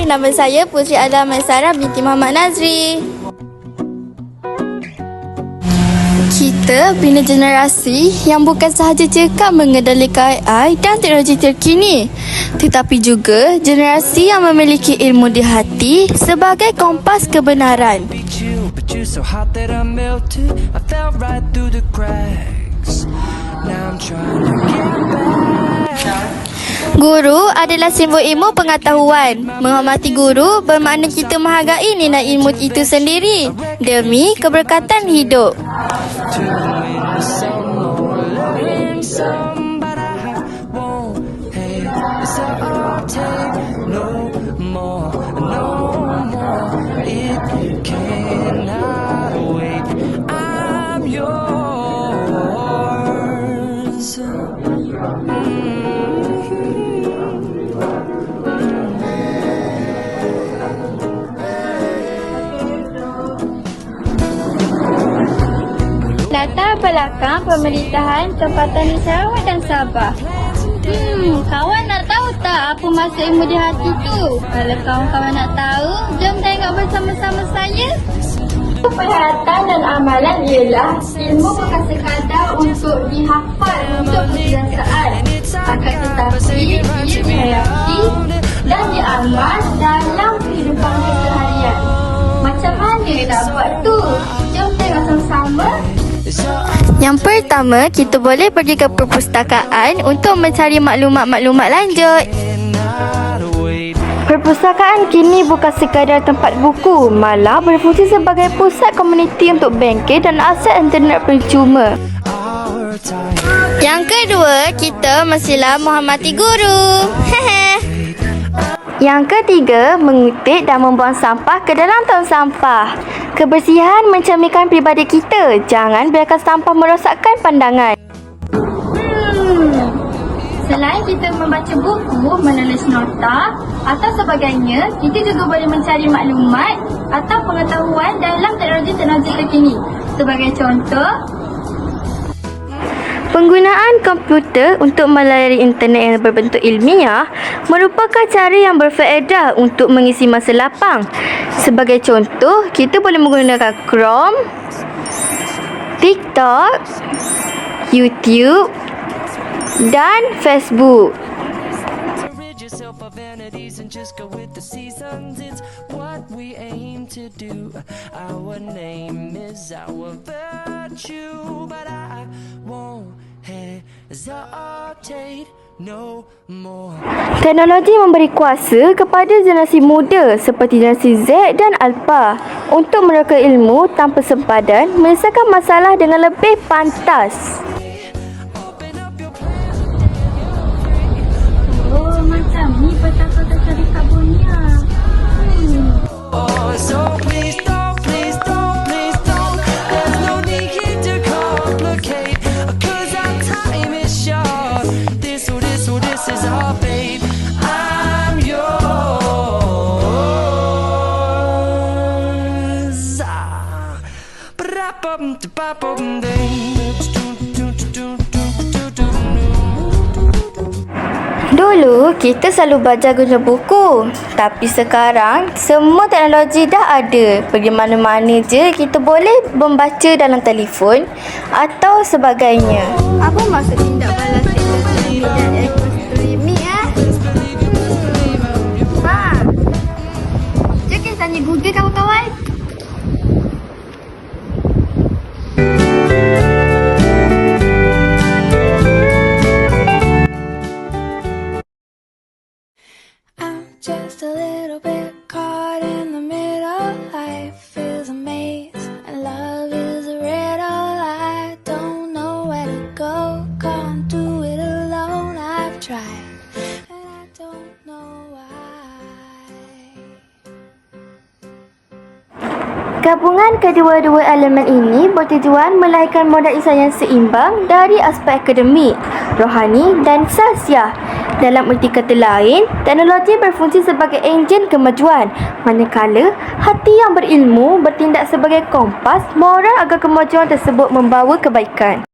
nama saya Putri Adha Maisarah binti Muhammad Nazri. Kita bina generasi yang bukan sahaja cekap mengendalikan AI dan teknologi terkini, tetapi juga generasi yang memiliki ilmu di hati sebagai kompas kebenaran. Guru adalah simbol ilmu pengetahuan. Menghormati guru bermakna kita menghargai nilai ilmu itu sendiri demi keberkatan hidup. Latar belakang pemerintahan tempatan di Sarawak dan Sabah. Kawan nak tahu tak apa maksud ilmu di hati tu? Kalau kawan-kawan nak tahu, jom tengok bersama-sama saya. Perhatian dan amalan ialah ilmu bukan sekadar untuk dihafal untuk kebiasaan, akan tetapi ia dihayati dan diamal dalam kehidupan keseharian. Macam mana nak buat tu? Jom tengok sama-sama. Yang pertama, kita boleh pergi ke perpustakaan untuk mencari maklumat-maklumat lanjut. Perpustakaan kini bukan sekadar tempat buku, malah berfungsi sebagai pusat komuniti untuk bengkel dan akses internet percuma. Yang kedua, kita mestilah menghormati guru. Yang ketiga, mengutip dan membuang sampah ke dalam tong sampah. Kebersihan mencerminkan pribadi kita. Jangan biarkan sampah merosakkan pandangan. Selain kita membaca buku, menulis nota atau sebagainya, kita juga boleh mencari maklumat atau pengetahuan dalam teknologi-teknologi terkini. Sebagai contoh, penggunaan komputer untuk melayari internet yang berbentuk ilmiah merupakan cara yang berfaedah untuk mengisi masa lapang. Sebagai contoh, kita boleh menggunakan Chrome, TikTok, YouTube dan Facebook. Teknologi memberi kuasa kepada generasi muda seperti generasi Z dan Alpha untuk mereka ilmu tanpa sempadan, menyelesaikan masalah dengan lebih pantas. Oh, macam ni peta-peta cari karbonnya. So please don't, please don't, please don't. There's no need to complicate, 'cause our time is short. This is our fate. I'm yours. Dulu, kita selalu belajar guna buku. Tapi sekarang, semua teknologi dah ada. Pergi mana-mana je, kita boleh membaca dalam telefon atau sebagainya. Apa maksud tindak balas teknologi dan ekosistemik Jom kita tanya Google kawan-kawan. Just a little bit caught in the middle. Life is a maze and love is a riddle. I don't know where to go, can't do it alone. I've tried and I don't know why. Gabungan kedua-dua elemen ini bertujuan melahirkan modal insan yang seimbang dari aspek akademik, rohani dan sasiah. Dalam erti kata lain, teknologi berfungsi sebagai enjin kemajuan, manakala hati yang berilmu bertindak sebagai kompas moral agar kemajuan tersebut membawa kebaikan.